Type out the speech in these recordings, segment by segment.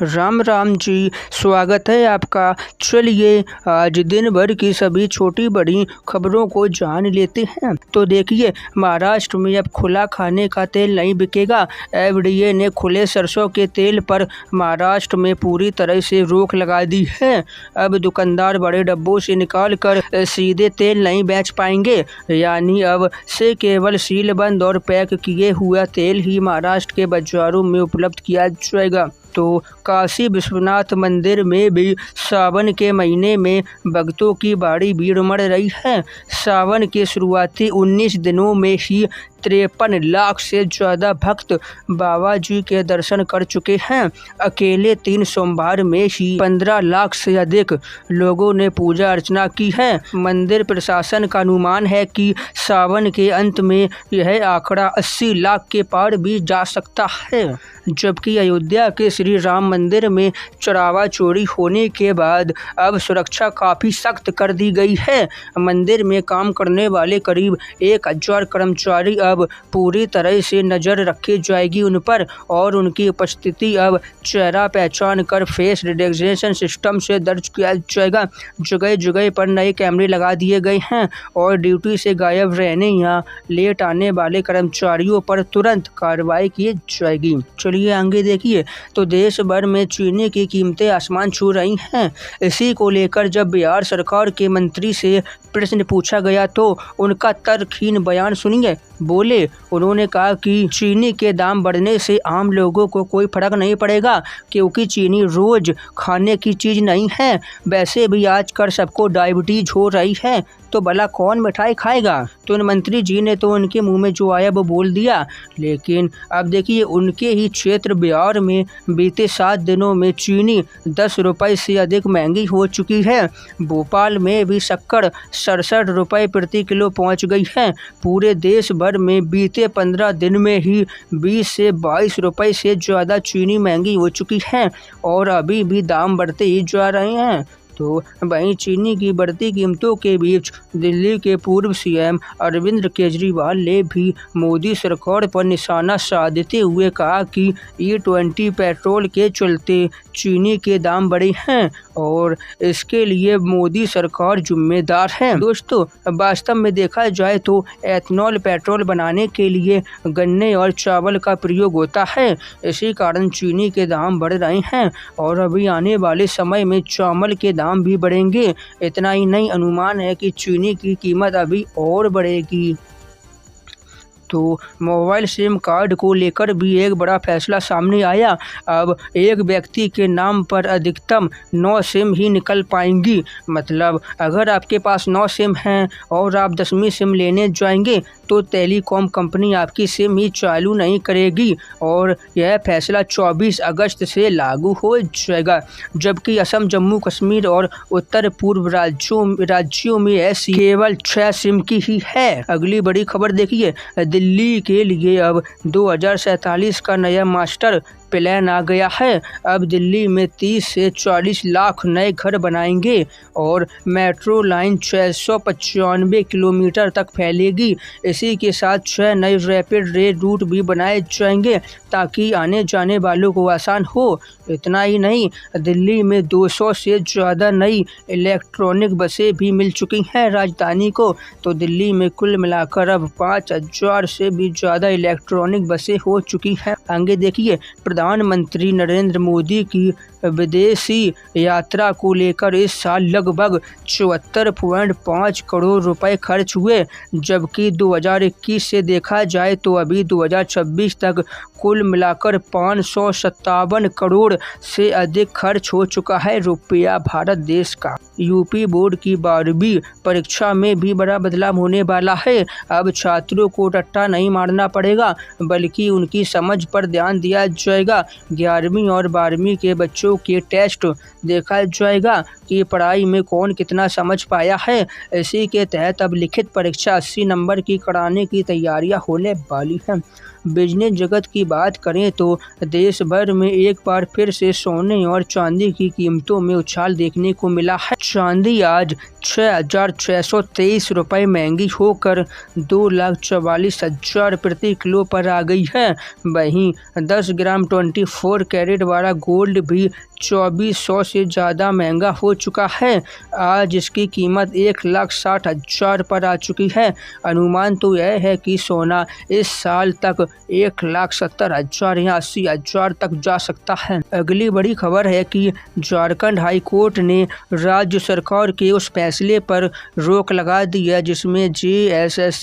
राम राम जी, स्वागत है आपका। चलिए आज दिन भर की सभी छोटी बड़ी खबरों को जान लेते हैं। तो देखिए, महाराष्ट्र में अब खुला खाने का तेल नहीं बिकेगा। एफडीए ने खुले सरसों के तेल पर महाराष्ट्र में पूरी तरह से रोक लगा दी है। अब दुकानदार बड़े डब्बों से निकाल कर सीधे तेल नहीं बेच पाएंगे, यानी अब से केवल सीलबंद और पैक किए हुआ तेल ही महाराष्ट्र के बाजारों में उपलब्ध किया जाएगा। तो काशी विश्वनाथ मंदिर में भी सावन के महीने में भक्तों की भारी भीड़ उमड़ रही है। सावन के शुरुआती 19 दिनों में ही 53 लाख से ज़्यादा भक्त बाबा जी के दर्शन कर चुके हैं। अकेले 3 सोमवार में ही 15 लाख से अधिक लोगों ने पूजा अर्चना की है। मंदिर प्रशासन का अनुमान है कि सावन के अंत में यह आंकड़ा 80 लाख के पार भी जा सकता है। जबकि अयोध्या के श्री राम मंदिर में चढ़ावा चोरी होने के बाद अब सुरक्षा काफ़ी सख्त कर दी गई है। मंदिर में काम करने वाले करीब 1000 कर्मचारी अब पूरी तरह से नज़र रखी जाएगी उन पर, और उनकी उपस्थिति अब चेहरा पहचान कर फेस रिकग्निशन सिस्टम से दर्ज किया जाएगा। जगह जगह पर नए कैमरे लगा दिए गए हैं और ड्यूटी से गायब रहने या लेट आने वाले कर्मचारियों पर तुरंत कार्रवाई की जाएगी। चलिए आगे देखिए, तो देश भर में चीनी की कीमतें आसमान छू रही हैं। इसी को लेकर जब बिहार सरकार के मंत्री से प्रश्न पूछा गया तो उनका तर्कहीन बयान सुनिए। उन्होंने कहा कि चीनी के दाम बढ़ने से आम लोगों को कोई फर्क नहीं पड़ेगा, क्योंकि चीनी रोज खाने की चीज़ नहीं है। वैसे भी आजकल सबको डायबिटीज हो रही है, तो भला कौन मिठाई खाएगा। तो उन मंत्री जी ने तो उनके मुंह में जो आया वो बोल दिया। लेकिन अब देखिए, उनके ही क्षेत्र बिहार में बीते 7 दिनों में चीनी 10 रुपये से अधिक महंगी हो चुकी है। भोपाल में भी शक्कर 67 रुपये प्रति किलो पहुंच गई है। पूरे देश भर में बीते 15 दिन में ही 20 से 22 रुपये से ज़्यादा चीनी महंगी हो चुकी है और अभी भी दाम बढ़ते ही जा रहे हैं। तो वहीं चीनी की बढ़ती कीमतों के बीच दिल्ली के पूर्व सीएम अरविंद केजरीवाल ने भी मोदी सरकार पर निशाना साधते हुए कहा कि E20 पेट्रोल के चलते चीनी के दाम बढ़े हैं और इसके लिए मोदी सरकार जिम्मेदार है। दोस्तों, वास्तव में देखा जाए तो एथनॉल पेट्रोल बनाने के लिए गन्ने और चावल का प्रयोग होता है। इसी कारण चीनी के दाम बढ़ रहे हैं और अभी आने वाले समय में चावल के दाम भी बढ़ेंगे। इतना ही नहीं, अनुमान है कि चीनी की कीमत अभी और बढ़ेगी। तो मोबाइल सिम कार्ड को लेकर भी एक बड़ा फैसला सामने आया। अब एक व्यक्ति के नाम पर अधिकतम 9 सिम ही निकल पाएंगी। मतलब अगर आपके पास 9 सिम हैं और आप 10वीं सिम लेने जाएंगे तो टेलीकॉम कंपनी आपकी सिम ही चालू नहीं करेगी और यह फैसला 24 अगस्त से लागू हो जाएगा। जबकि असम, जम्मू कश्मीर और उत्तर पूर्व राज्यों में ऐसी केवल 6 सिम की ही है। अगली बड़ी खबर देखिए, दिल्ली के लिए अब 2047 का नया मास्टर प्लान आ गया है। अब दिल्ली में 30 से 40 लाख नए घर बनाएंगे और मेट्रो लाइन 695 किलोमीटर तक फैलेगी। इसी के साथ 6 नए रैपिड रेल रूट भी बनाए जाएंगे ताकि आने जाने वालों को आसान हो। इतना ही नहीं, दिल्ली में 200 से ज़्यादा नई इलेक्ट्रॉनिक बसें भी मिल चुकी हैं राजधानी को। तो दिल्ली में कुल मिलाकर अब 5000 से भी ज़्यादा इलेक्ट्रॉनिक बसें हो चुकी हैं। आगे देखिए, प्रधानमंत्री नरेंद्र मोदी की विदेशी यात्रा को लेकर इस साल लगभग 74.5 करोड़ रुपए खर्च हुए, जबकि 2021 से देखा जाए तो अभी 2026 तक कुल मिलाकर 557 करोड़ से अधिक खर्च हो चुका है रुपया भारत देश का। यूपी बोर्ड की 12वीं परीक्षा में भी बड़ा बदलाव होने वाला है। अब छात्रों को रट्टा नहीं मारना पड़ेगा, बल्कि उनकी समझ पर ध्यान दिया जाएगा। 11वीं और 12वीं के बच्चों के टेस्ट देखा जाएगा कि पढ़ाई में कौन कितना समझ पाया है। इसी के तहत अब लिखित परीक्षा 80 नंबर की कराने की तैयारियां होने वाली हैं। बिजनेस जगत की बात करें तो देश भर में एक बार फिर से सोने और चांदी की कीमतों में उछाल देखने को मिला है। चांदी आज 6,623 रुपये महंगी होकर 2,44,000 प्रति किलो पर आ गई है। वहीं 10 ग्राम 24 कैरेट वाला गोल्ड भी 2,400 से ज़्यादा महंगा हो चुका है। आज इसकी कीमत 1,60,000 पर आ चुकी है। अनुमान तो यह है कि सोना इस साल तक 1,70,000 या 80,000 तक जा सकता है। अगली बड़ी खबर है कि झारखंड हाई कोर्ट ने राज्य सरकार के उस फैसले पर रोक लगा दी है जिसमें जेएसएससी,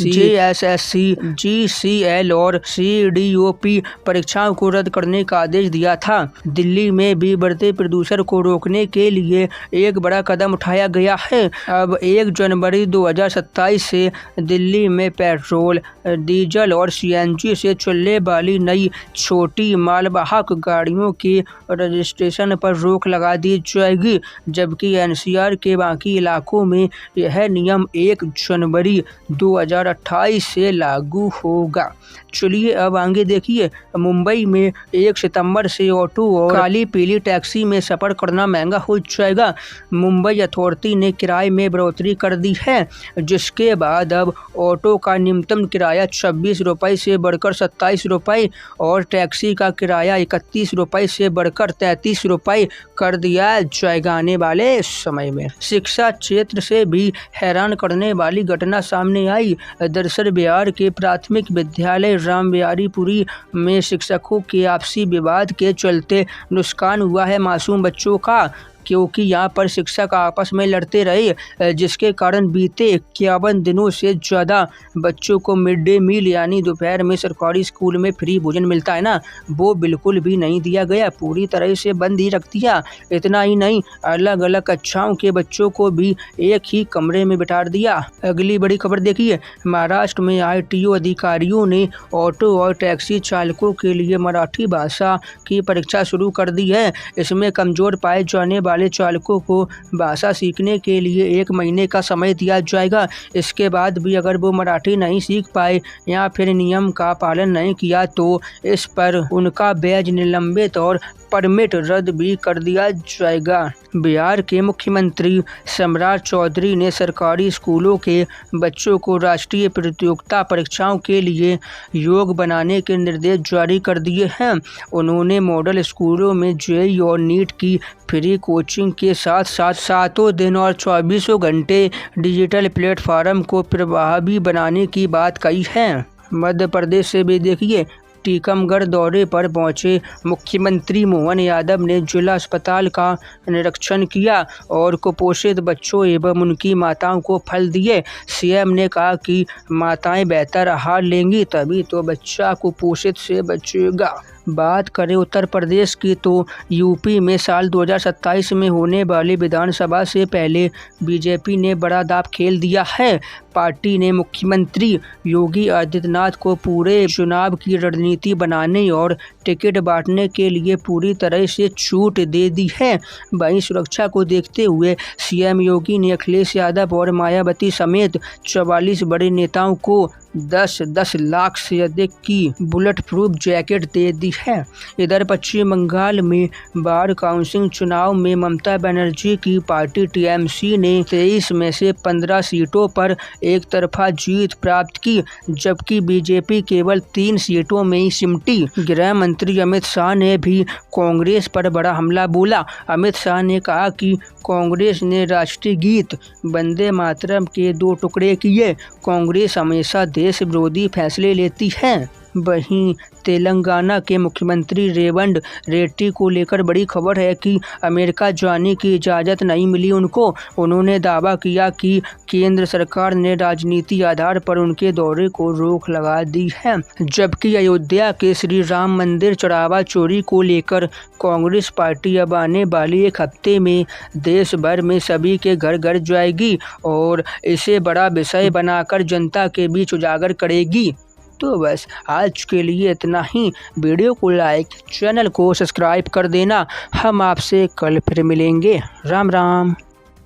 जीसीएल और सीडीओपी परीक्षाओं को रद्द करने का आदेश दिया था। दिल्ली में भी बढ़ते प्रदूषण को रोकने के लिए एक बड़ा कदम उठाया गया है। अब 1 जनवरी 2027 से दिल्ली में पेट्रोल, डीजल और सीएनजी से चलने वाली नई छोटी मालवाहक गाड़ियों के रजिस्ट्रेशन पर रोक लगा दी जाएगी, जबकि एनसीआर के बाकी इलाकों में यह नियम 1 जनवरी 2028 से लागू होगा। चलिए अब आगे देखिए, मुंबई में 1 सितंबर से ऑटो और काली पीली टैक्सी में सफ़र करना महंगा हो जाएगा। मुंबई अथॉरिटी ने किराए में बढ़ोतरी कर दी है, जिसके बाद अब ऑटो का न्यूनतम किराया 26 रुपये से बढ़कर 27 रुपये और टैक्सी का किराया 31 रुपये से बढ़कर 33 रुपये कर दिया जाएगा आने वाले समय में। शिक्षा क्षेत्र से भी हैरान करने वाली घटना सामने आई। दरअसल बिहार के प्राथमिक विद्यालय रामबिहारीपुरी में शिक्षकों के आपसी विवाद के चलते नुकसान हुआ है मासूम बच्चों का, क्योंकि यहाँ पर शिक्षक आपस में लड़ते रहे, जिसके कारण बीते 51 दिनों से ज़्यादा बच्चों को मिड डे मील यानी दोपहर में सरकारी स्कूल में फ्री भोजन मिलता है ना, वो बिल्कुल भी नहीं दिया गया, पूरी तरह से बंद ही रख दिया। इतना ही नहीं, अलग अलग कक्षाओं के बच्चों को भी एक ही कमरे में बिठा दिया। अगली बड़ी खबर देखिए, महाराष्ट्र में आरटीओ अधिकारियों ने ऑटो और टैक्सी चालकों के लिए मराठी भाषा की परीक्षा शुरू कर दी है। इसमें कमज़ोर पाए जाने वाले चालकों को भाषा सीखने के लिए 1 महीने का समय दिया जाएगा। इसके बाद भी अगर वो मराठी नहीं सीख पाए या फिर नियम का पालन नहीं किया तो इस पर उनका बैज निलंबित और परमिट रद्द भी कर दिया जाएगा। बिहार के मुख्यमंत्री सम्राट चौधरी ने सरकारी स्कूलों के बच्चों को राष्ट्रीय प्रतियोगिता परीक्षाओं के लिए योग्य बनाने के निर्देश जारी कर दिए हैं। उन्होंने मॉडल स्कूलों में जेईई और नीट की फ्री कोचिंग के साथ साथ 7 दिन और 24 घंटे डिजिटल प्लेटफॉर्म को प्रभावी बनाने की बात कही है। मध्य प्रदेश से भी देखिए, टीकमगढ़ दौरे पर पहुंचे मुख्यमंत्री मोहन यादव ने जिला अस्पताल का निरीक्षण किया और कुपोषित बच्चों एवं उनकी माताओं को फल दिए। सीएम ने कहा कि माताएं बेहतर आहार लेंगी तभी तो बच्चा कुपोषित से बचेगा। बात करें उत्तर प्रदेश की तो यूपी में साल 2027 में होने वाली विधानसभा से पहले बीजेपी ने बड़ा दांव खेल दिया है। पार्टी ने मुख्यमंत्री योगी आदित्यनाथ को पूरे चुनाव की रणनीति बनाने और टिकट बांटने के लिए पूरी तरह से छूट दे दी है। वहीं सुरक्षा को देखते हुए सीएम योगी ने अखिलेश यादव और मायावती समेत 44 बड़े नेताओं को 10-10 लाख से अधिक की बुलेट प्रूफ जैकेट दे दी है। इधर पश्चिम बंगाल में बार काउंसिल चुनाव में ममता बनर्जी की पार्टी टीएमसी ने 23 में से 15 सीटों पर एक तरफा जीत प्राप्त की, जबकि बीजेपी केवल 3 सीटों में ही सिमटी। गृह मंत्री अमित शाह ने भी कांग्रेस पर बड़ा हमला बोला। अमित शाह ने कहा कि कांग्रेस ने राष्ट्रीय गीत वंदे मातरम के 2 टुकड़े किए। कांग्रेस हमेशा देश विरोधी फैसले लेती है। वहीं तेलंगाना के मुख्यमंत्री रेवंत रेड्डी को लेकर बड़ी खबर है कि अमेरिका जाने की इजाज़त नहीं मिली उनको। उन्होंने दावा किया कि केंद्र सरकार ने राजनीति आधार पर उनके दौरे को रोक लगा दी है। जबकि अयोध्या के श्री राम मंदिर चढ़ावा चोरी को लेकर कांग्रेस पार्टी अब आने वाले 1 हफ्ते में देश भर में सभी के घर घर जाएगी और इसे बड़ा विषय बनाकर जनता के बीच उजागर करेगी। तो बस आज के लिए इतना ही। वीडियो को लाइक, चैनल को सब्सक्राइब कर देना। हम आपसे कल फिर मिलेंगे। राम राम।